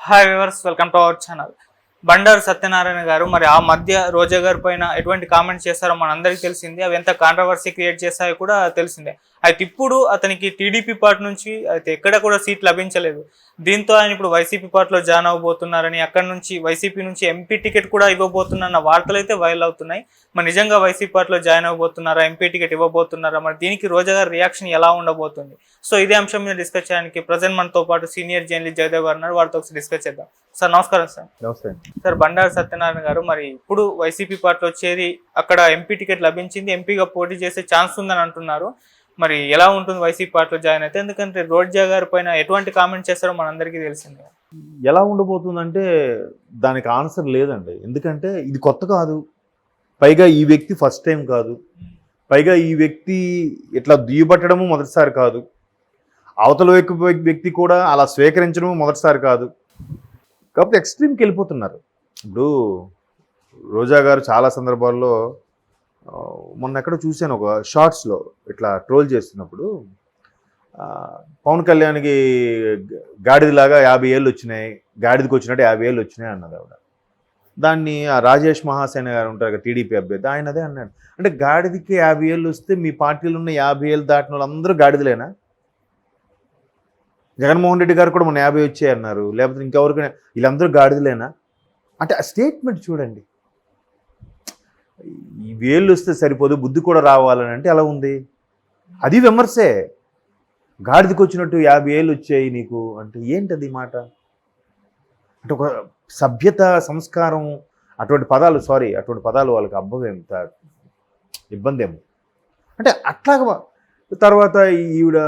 Hi viewers, welcome to our channel. Bandaru Satyanarayana గారు మరి ఆ మధ్య రోజా గారి పైన ఎటువంటి కామెంట్స్ చేస్తారో మనందరికీ తెలిసింది. అవి ఎంత కాంట్రవర్సీ క్రియేట్ చేస్తాయో కూడా తెలిసిందే. అయితే ఇప్పుడు అతనికి టీడీపీ పార్టీ నుంచి అయితే ఎక్కడ కూడా సీట్ లభించలేదు. దీంతో ఆయన ఇప్పుడు వైసీపీ పార్టీలో జాయిన్ అవ్వబోతున్నారని, అక్కడ నుంచి వైసీపీ నుంచి ఎంపీ టికెట్ కూడా ఇవ్వబోతున్న వార్తలు అయితే వైరల్ అవుతున్నాయి. మరి నిజంగా వైసీపీ పార్టీలో జాయిన్ అవ్వబోతున్నారా, ఎంపీ టికెట్ ఇవ్వబోతున్నారా, మరి దీనికి రోజా గారి రియాక్షన్ ఎలా ఉండబోతుంది? సో ఇదే అంశం మీద డిస్కస్ చేయడానికి ప్రజెంట్ మనతో పాటు సీనియర్ జర్నలిస్ట్ జయదేవ్ గారు ఉన్నారు. వారితో ఒకసారి డిస్కస్ చేద్దాం. సార్ నమస్కారం. సార్ నమస్తే. సార్, బండారు సత్యనారాయణ గారు మరి ఇప్పుడు వైసీపీ పార్టీలో చేరి అక్కడ ఎంపీ టికెట్ లభించింది, ఎంపీగా పోటీ చేసే ఛాన్స్ ఉందని అంటున్నారు. మరి ఎలా ఉంటుంది వైసీపీ పార్టీలో జాయిన్ అయితే? ఎందుకంటే రోజా గారి పైన ఎటువంటి కామెంట్ చేస్తారో మనందరికీ తెలిసిందే. ఎలా ఉండబోతుందంటే దానికి ఆన్సర్ లేదండి. ఎందుకంటే ఇది కొత్త కాదు, పైగా ఈ వ్యక్తి ఫస్ట్ టైం కాదు, పైగా ఈ వ్యక్తి ఇట్లా దుయ్యబట్టడము మొదటిసారి కాదు, అవతల వ్యక్తి కూడా అలా స్వీకరించడము మొదటిసారి కాదు. కాకపోతే ఎక్స్ట్రీమ్కి వెళ్ళిపోతున్నారు. ఇప్పుడు రోజా గారు చాలా సందర్భాల్లో మొన్న ఎక్కడో చూశాను, ఒక షార్ట్స్లో ఇట్లా ట్రోల్ చేస్తున్నప్పుడు పవన్ కళ్యాణ్కి గాడిదలాగా 50 ఏళ్ళు వచ్చినాయి, గాడిదకి వచ్చినట్టు 50 ఏళ్ళు వచ్చినాయి అన్నది ఆవిడ. దాన్ని ఆ రాజేష్ మహాసేన గారు ఉంటారు కదా, టీడీపీ అభ్యర్థి, ఆయన అదే అన్నాడు. అంటే గాడిదకి 50 ఏళ్ళు వస్తే మీ పార్టీలో ఉన్న 50 ఏళ్ళు దాటిన వాళ్ళందరూ గాడిదలేనా? జగన్మోహన్ రెడ్డి గారు కూడా మన 50 వచ్చాయి అన్నారు, లేకపోతే ఇంకెవరికైనా వీళ్ళందరూ గాడిదలేనా? అంటే ఆ స్టేట్మెంట్ చూడండి. ఈ వేళ్ళు వస్తే సరిపోదు, బుద్ధి కూడా రావాలని అంటే ఎలా ఉంది? అది విమర్శే. గాడిదకి వచ్చినట్టు 50 ఏళ్ళు వచ్చాయి నీకు అంటే ఏంటది మాట? అంటే ఒక సభ్యత, సంస్కారం, అటువంటి పదాలు వాళ్ళకి అబ్బవేం, ఇబ్బంది ఏమో. అంటే అట్లాగా తర్వాత ఈవిడ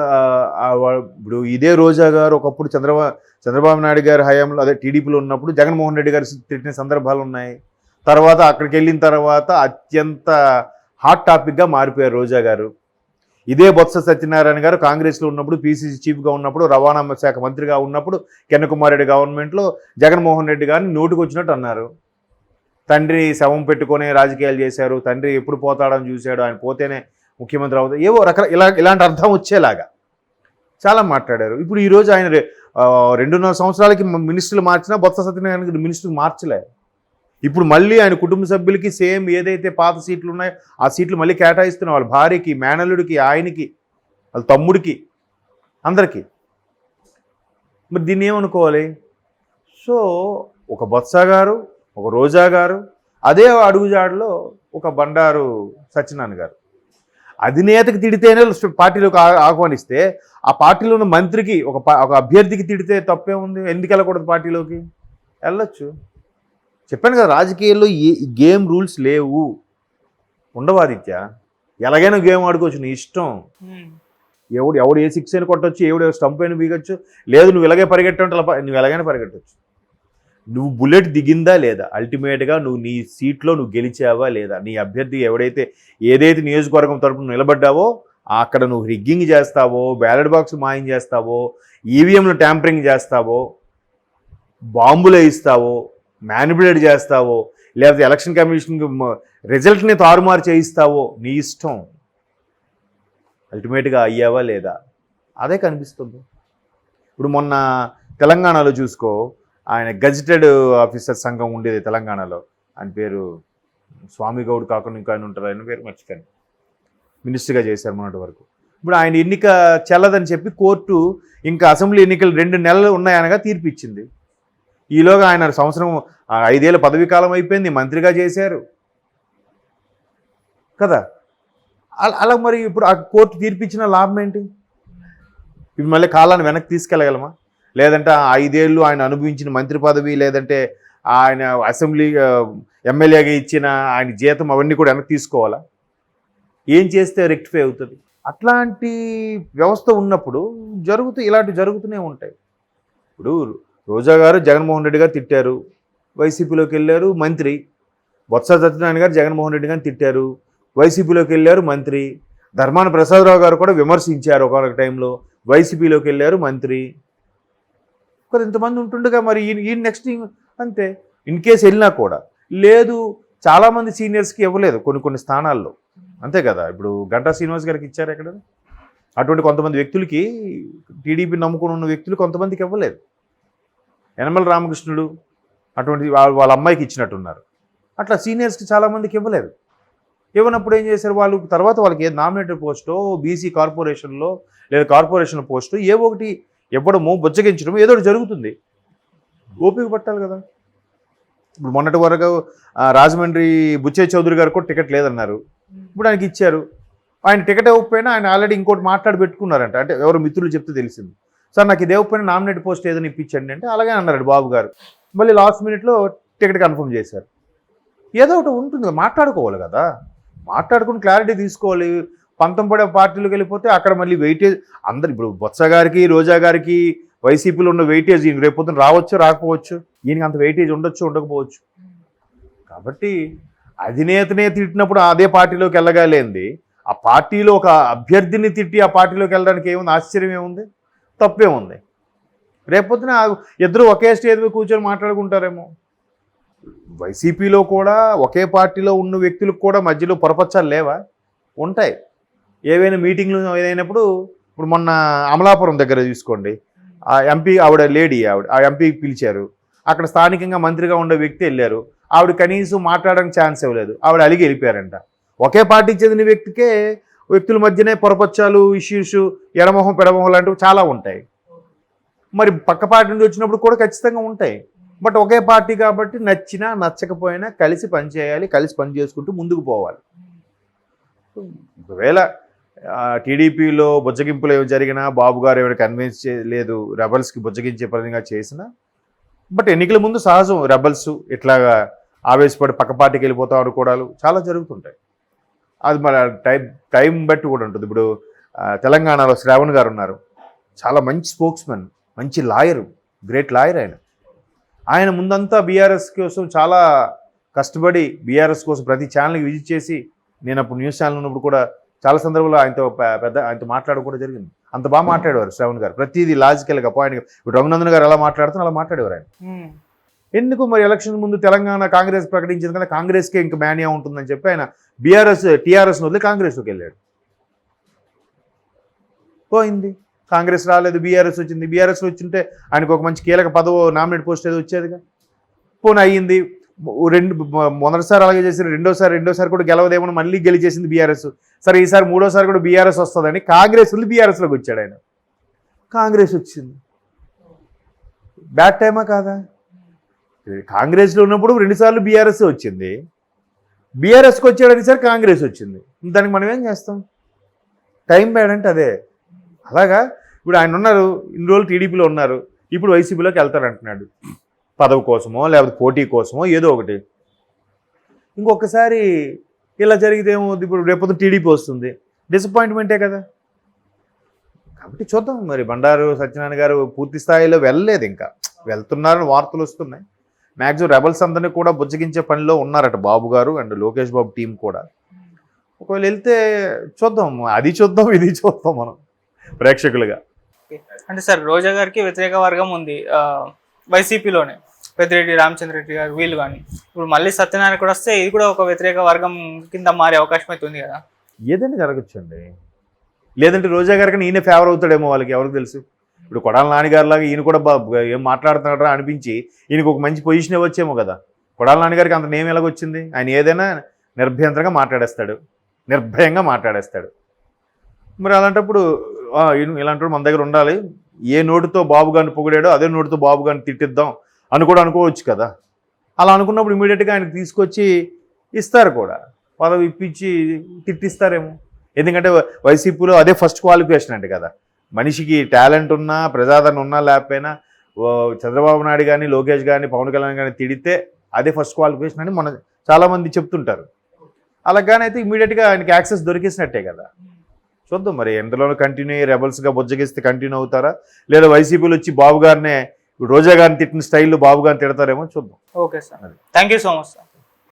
ఇప్పుడు ఇదే రోజా గారు ఒకప్పుడు చంద్రబాబు నాయుడు గారి హయాంలో, అదే టీడీపీలో ఉన్నప్పుడు జగన్మోహన్ రెడ్డి గారు తిట్టిన సందర్భాలు ఉన్నాయి. తర్వాత అక్కడికి వెళ్ళిన తర్వాత అత్యంత హాట్ టాపిక్గా మారిపోయారు రోజా గారు. ఇదే బొత్స సత్యనారాయణ గారు కాంగ్రెస్లో ఉన్నప్పుడు, పీసీసీ చీఫ్గా ఉన్నప్పుడు, రవాణా శాఖ మంత్రిగా ఉన్నప్పుడు, కిరణ్ రెడ్డి గవర్నమెంట్లో జగన్మోహన్ రెడ్డి గారిని నోటుకు వచ్చినట్టు అన్నారు. తండ్రి శవం పెట్టుకొని రాజకీయాలు చేశారు, తండ్రి ఎప్పుడు పోతాడని చూశాడు, ఆయన పోతేనే ముఖ్యమంత్రి అవుతాడు, ఏవో ఇలాంటి అర్థం వచ్చేలాగా చాలా మాట్లాడారు. ఇప్పుడు ఈరోజు ఆయన 2.5 సంవత్సరాలకి మినిస్టర్లు మార్చినా బొత్స సత్యనారాయణ మినిస్టర్ మార్చలే. ఇప్పుడు మళ్ళీ ఆయన కుటుంబ సభ్యులకి సేమ్ ఏదైతే పాత సీట్లు ఉన్నాయో ఆ సీట్లు మళ్ళీ కేటాయిస్తున్నారు. వాళ్ళ భార్యకి, మేనల్లుడికి, ఆయనకి, వాళ్ళ తమ్ముడికి, అందరికీ. మరి దీన్ని ఏమనుకోవాలి? సో ఒక బొత్స గారు, ఒక రోజా గారు, అదే అడుగుజాడలో ఒక బండారు సత్యనారాయణ గారు అధినేతకి తిడితేనే పార్టీలోకి ఆహ్వానిస్తే, ఆ పార్టీలో ఉన్న మంత్రికి, ఒక అభ్యర్థికి తిడితే తప్పే ఉంది? ఎందుకు వెళ్ళకూడదు? పార్టీలోకి వెళ్ళొచ్చు. చెప్పాను కదా, రాజకీయాల్లో గేమ్ రూల్స్ లేవు, ఉండవు ఆదిత్య. ఎలాగైనా గేమ్ ఆడుకోవచ్చు, నీ ఇష్టం. ఎవడు ఏ 6 అయినా కొట్టచ్చు, ఎవడు స్టంప్ అయినా బీగచ్చు. లేదు నువ్వు ఇలాగే పరిగెట్టంటే నువ్వు ఎలాగైనా పరిగెట్టచ్చు. నువ్వు బుల్లెట్ దిగిందా లేదా, అల్టిమేట్గా నువ్వు నీ సీట్లో నువ్వు గెలిచావా లేదా, నీ అభ్యర్థి ఏదైతే నియోజకవర్గం తరపున నిలబడ్డావో అక్కడ నువ్వు రిగ్గింగ్ చేస్తావో, బ్యాలెట్ బాక్స్ మాయం చేస్తావో, ఈవీఎంలు ట్యాంపరింగ్ చేస్తావో, బాంబులు వేయిస్తావో, మ్యానిపులేట్ చేస్తావో, లేకపోతే ఎలక్షన్ కమిషన్కి రిజల్ట్ని తారుమారు చేయిస్తావో, నీ ఇష్టం. అల్టిమేట్గా అయ్యావా లేదా అదే కనిపిస్తుంది. ఇప్పుడు మొన్న తెలంగాణలో చూసుకో, ఆయన గెజిటెడ్ ఆఫీసర్ సంఘం ఉండేది తెలంగాణలో, ఆయన పేరు స్వామి గౌడ్ కాకుండా ఇంకా ఆయన ఉంటారు, ఆయన పేరు మర్చిపోయాను, మినిస్టర్గా చేశారు మొన్నటి వరకు. ఇప్పుడు ఆయన ఎన్నిక చెల్లదని చెప్పి కోర్టు ఇంకా అసెంబ్లీ ఎన్నికలు 2 నెలలు ఉన్నాయనగా తీర్పు ఇచ్చింది. ఈలోగా ఆయన 5 ఏళ్ళ పదవీ కాలం అయిపోయింది, మంత్రిగా చేశారు కదా. అలా మరి ఇప్పుడు ఆ కోర్టు తీర్పు ఇచ్చిన లాభం ఏంటి? ఇప్పుడు మళ్ళీ కాలాన్ని వెనక్కి తీసుకెళ్ళగలమా? లేదంటే 5 ఏళ్ళు ఆయన అనుభవించిన మంత్రి పదవి, లేదంటే ఆయన అసెంబ్లీ ఎమ్మెల్యేగా ఇచ్చిన ఆయన జీతం, అవన్నీ కూడా వెనక్కి తీసుకోవాలా? ఏం చేస్తే రెక్టిఫై అవుతుంది? అట్లాంటి వ్యవస్థ ఉన్నప్పుడు ఇలాంటివి జరుగుతూనే ఉంటాయి. ఇప్పుడు రోజా గారు జగన్మోహన్ రెడ్డి గారు తిట్టారు, వైసీపీలోకి వెళ్ళారు మంత్రి. బొత్స సత్యనారాయణ గారు జగన్మోహన్ రెడ్డి గారిని తిట్టారు, వైసీపీలోకి వెళ్ళారు మంత్రి. ధర్మాన ప్రసాదరావు గారు కూడా విమర్శించారు ఒక టైంలో, వైసీపీలోకి వెళ్ళారు మంత్రి. మరి ఇంతమంది ఉంటుండగా మరి ఈ నెక్స్ట్ అంతే. ఇన్ కేసు వెళ్ళినా కూడా లేదు, చాలామంది సీనియర్స్కి ఇవ్వలేదు కొన్ని స్థానాల్లో, అంతే కదా. ఇప్పుడు గంటా శ్రీనివాస్ గారికి ఇచ్చారు ఎక్కడ? అటువంటి కొంతమంది వ్యక్తులకి, టీడీపీ నమ్ముకుని ఉన్న వ్యక్తులు కొంతమందికి ఇవ్వలేదు. యనమల రామకృష్ణుడు అటువంటి వాళ్ళ అమ్మాయికి ఇచ్చినట్టున్నారు. అట్లా సీనియర్స్కి చాలామందికి ఇవ్వలేదు. ఇవ్వనప్పుడు ఏం చేశారు వాళ్ళు, తర్వాత వాళ్ళకి ఏ నామినేటెడ్ పోస్టో బీసీ కార్పొరేషన్లో లేదా కార్పొరేషన్ పోస్టు ఏవో ఒకటి ఇవ్వడము బుజ్జగించడం ఏదో ఒకటి జరుగుతుంది. ఓపిక పట్టాలి కదా. ఇప్పుడు మొన్నటి వరకు రాజమండ్రి బుచ్చయ్య చౌదరి గారు కూడా టికెట్ లేదన్నారు. ఇప్పుడు ఆయనకి ఇచ్చారు. ఆయన టికెట్ ఇవ్వకపోయినా ఆయన ఆల్రెడీ ఇంకోటి మాట్లాడి పెట్టుకున్నారంట. అంటే ఎవరు మిత్రులు చెప్తే తెలిసింది. సార్ నాకు ఇది ఇవ్వకపోయినా నామినేట్ పోస్ట్ ఏదైనా ఇప్పించండి అంటే అలాగే అన్నాడు బాబు గారు. మళ్ళీ లాస్ట్ మినిట్లో టికెట్ కన్ఫర్మ్ చేశారు. ఏదో ఒకటి ఉంటుంది, మాట్లాడుకోవాలి కదా. మాట్లాడుకుని క్లారిటీ తీసుకోవాలి. పంతం పడే పార్టీలకు వెళ్ళిపోతే అక్కడ మళ్ళీ వెయిటేజ్ అందరు, ఇప్పుడు బొత్స గారికి రోజా గారికి వైసీపీలో ఉన్న వెయిటేజ్ ఈయన రేపొద్దున రావచ్చు రాకపోవచ్చు, ఈయనకి అంత వెయిటేజ్ ఉండొచ్చు ఉండకపోవచ్చు. కాబట్టి అధినేతనే తిట్టినప్పుడు అదే పార్టీలోకి వెళ్ళగాలేంది, ఆ పార్టీలో ఒక అభ్యర్థిని తిట్టి ఆ పార్టీలోకి వెళ్ళడానికి ఏముంది, ఆశ్చర్యం ఏముంది, తప్పేముంది. రేపొద్దున ఇద్దరు ఒకే స్టేజ్ మీద కూర్చొని మాట్లాడుకుంటారేమో. వైసీపీలో కూడా ఒకే పార్టీలో ఉన్న వ్యక్తులకు కూడా మధ్యలో పొరపచ్చాలు లేవా? ఉంటాయి. ఏవైనా మీటింగ్లు ఏదైనప్పుడు, ఇప్పుడు మొన్న అమలాపురం దగ్గర తీసుకోండి, ఆ ఎంపీ ఆవిడ లేడీ, ఆ ఎంపీ పిలిచారు. అక్కడ స్థానికంగా మంత్రిగా ఉండే వ్యక్తి వెళ్ళారు. ఆవిడ కనీసం మాట్లాడడానికి ఛాన్స్ ఇవ్వలేదు. ఆవిడ అలిగి వెళ్ళిపోయారంట. ఒకే పార్టీకి చెందిన వ్యక్తుల మధ్యనే పొరపచ్చాలు, ఇష్యూస్, ఎడమొహం పెడమొహం లాంటివి చాలా ఉంటాయి. మరి పక్క పార్టీ నుండి వచ్చినప్పుడు కూడా ఖచ్చితంగా ఉంటాయి. బట్ ఒకే పార్టీ కాబట్టి నచ్చినా నచ్చకపోయినా కలిసి పనిచేయాలి, కలిసి పని చేసుకుంటూ ముందుకు పోవాలి. ఒకవేళ టీడీపీలో బుజ్జగింపులు ఏమి జరిగినా, బాబు గారు ఏమైనా కన్విన్స్ చేయలేదు, రెబల్స్కి బుజ్జగించే పరంగా చేసినా, బట్ ఎన్నికల ముందు సహజం రెబల్స్ ఇట్లాగా ఆవేశపడి పక్క పార్టీకి వెళ్ళిపోతాం అనుకోవడాలు చాలా జరుగుతుంటాయి. అది మన టైం బట్టి కూడా ఉంటుంది. ఇప్పుడు తెలంగాణలో శ్రావణ్ గారు ఉన్నారు, చాలా మంచి స్పోక్స్మెన్, మంచి లాయరు, గ్రేట్ లాయర్. ఆయన ముందంతా బీఆర్ఎస్ కోసం చాలా కష్టపడి బీఆర్ఎస్ కోసం ప్రతి ఛానల్కి విజిట్ చేసి, నేను అప్పుడు న్యూస్ ఛానల్ ఉన్నప్పుడు కూడా చాలా సందర్భంలో ఆయనతో మాట్లాడడం కూడా జరిగింది. అంత బాగా మాట్లాడేవారు శ్రావణ్ గారు, ప్రతిదీ లాజికల్గా పాయింట్గా. ఇప్పుడు రఘునందన్ గారు ఎలా మాట్లాడుతున్నా అలా మాట్లాడేవారు ఆయన. ఎందుకు మరి ఎలక్షన్ ముందు తెలంగాణ కాంగ్రెస్ ప్రకటించింది కదా, కాంగ్రెస్కే ఇంక మేనియా ఉంటుందని చెప్పి ఆయన టీఆర్ఎస్ను వదిలి కాంగ్రెస్లోకి వెళ్ళాడు. పోయింది, కాంగ్రెస్ రాలేదు, బీఆర్ఎస్ వచ్చింది. బీఆర్ఎస్లో వచ్చింటే ఆయనకు ఒక మంచి కీలక పదవి, నామినేట్ పోస్ట్ ఏదో వచ్చేదిగా. పోనీ అయ్యింది. మొదటిసారి అలాగే చేసి రెండోసారి కూడా గెలవదేమో, మళ్ళీ గెలిచేసింది బీఆర్ఎస్. సరే ఈసారి మూడోసారి కూడా బీఆర్ఎస్ వస్తుందని కాంగ్రెస్ వదిలి బీఆర్ఎస్లోకి వచ్చాడు ఆయన. కాంగ్రెస్ వచ్చింది. బ్యాడ్ టైమా కాదా? కాంగ్రెస్లో ఉన్నప్పుడు 2 సార్లు బీఆర్ఎస్ వచ్చింది, బీఆర్ఎస్కి వచ్చాడని సార్ కాంగ్రెస్ వచ్చింది. దానికి మనం ఏం చేస్తాం? టైం బ్యాడ్ అంటే అదే. అలాగా ఇప్పుడు ఆయన ఉన్నారు, ఇన్ని రోజులు టీడీపీలో ఉన్నారు, ఇప్పుడు వైసీపీలోకి వెళ్తారంటున్నాడు. పదవి కోసమో లేకపోతే పోటీ కోసమో ఏదో ఒకటి. ఇంకొకసారి ఇలా జరిగితే ఏమవుతుంది, ఇప్పుడు రేపొద్దు టీడీపీ వస్తుంది, డిసప్పాయింట్మెంటే కదా. కాబట్టి చూద్దాం. మరి బండారు సత్యనారాయణ గారు పూర్తి స్థాయిలో వెళ్ళలేదు, ఇంకా వెళ్తున్నారని వార్తలు వస్తున్నాయి. మ్యాక్సిమం రెబల్స్ అందరినీ కూడా బుజ్జగించే పనిలో ఉన్నారట బాబు గారు అండ్ లోకేష్ బాబు టీం కూడా. ఒకవేళ వెళ్తే చూద్దాం, అది చూద్దాం ఇది చూద్దాం మనం ప్రేక్షకులుగా. అంటే సార్ రోజా గారికి వ్యతిరేక వర్గం ఉంది వైసీపీలోనే, పెద్దిరెడ్డి రామచంద్రరెడ్డి గారు వీళ్ళు కానీ. ఇప్పుడు మళ్ళీ సత్యనారాయణ కూడా వస్తే ఇది కూడా ఒక వ్యతిరేక వర్గం కింద మారే అవకాశం అయితే ఉంది కదా. ఏదైనా జరగచ్చండి. లేదంటే రోజా గారికి ఈయన ఫేవర్ అవుతాడేమో, వాళ్ళకి ఎవరికి తెలుసు. ఇప్పుడు కొడాల నాన్నగారిలాగా ఈయన కూడా ఏం మాట్లాడుతున్నాడా అనిపించి ఈయనకు ఒక మంచి పొజిషన్ ఇవ్వచ్చేమో కదా. కొడాల నాన్నగారికి అంత నేమ్ ఎలాగొచ్చింది? ఆయన ఏదైనా నిర్భయంగా మాట్లాడేస్తాడు. మరి అలాంటప్పుడు ఇలాంటి మన దగ్గర ఉండాలి. ఏ నోటితో బాబు గారిని పొగిడాడో అదే నోటితో బాబు గారిని తిట్టిద్దాం అని కూడా అనుకోవచ్చు కదా. అలా అనుకున్నప్పుడు ఇమీడియట్గా ఆయనకు తీసుకొచ్చి ఇస్తారు కూడా, పదవి ఇప్పించి తిట్టిస్తారేమో. ఎందుకంటే వైసీపీలో అదే ఫస్ట్ క్వాలిఫికేషన్ అంటే కదా. మనిషికి టాలెంట్ ఉన్నా, ప్రజాదరణ ఉన్నా లేకపోయినా చంద్రబాబు నాయుడు కానీ, లోకేష్ కానీ, పవన్ కళ్యాణ్ కానీ తిడితే అదే ఫస్ట్ క్వాలిఫికేషన్ అని మన చాలామంది చెప్తుంటారు. అలాగానైతే ఇమీడియట్గా ఆయనకి యాక్సెస్ దొరికేసినట్టే కదా. చూద్దాం మరి ఎంతలోనూ కంటిన్యూ రెబల్స్గా బుజ్జగిస్తే కంటిన్యూ అవుతారా, లేదా వైసీపీలో వచ్చి బాబు గారినే రోజా గారిని తిట్టిన స్టైల్లో బాబు గారిని తిడతారేమో చూద్దాం. Okay sir, thank you so much sir.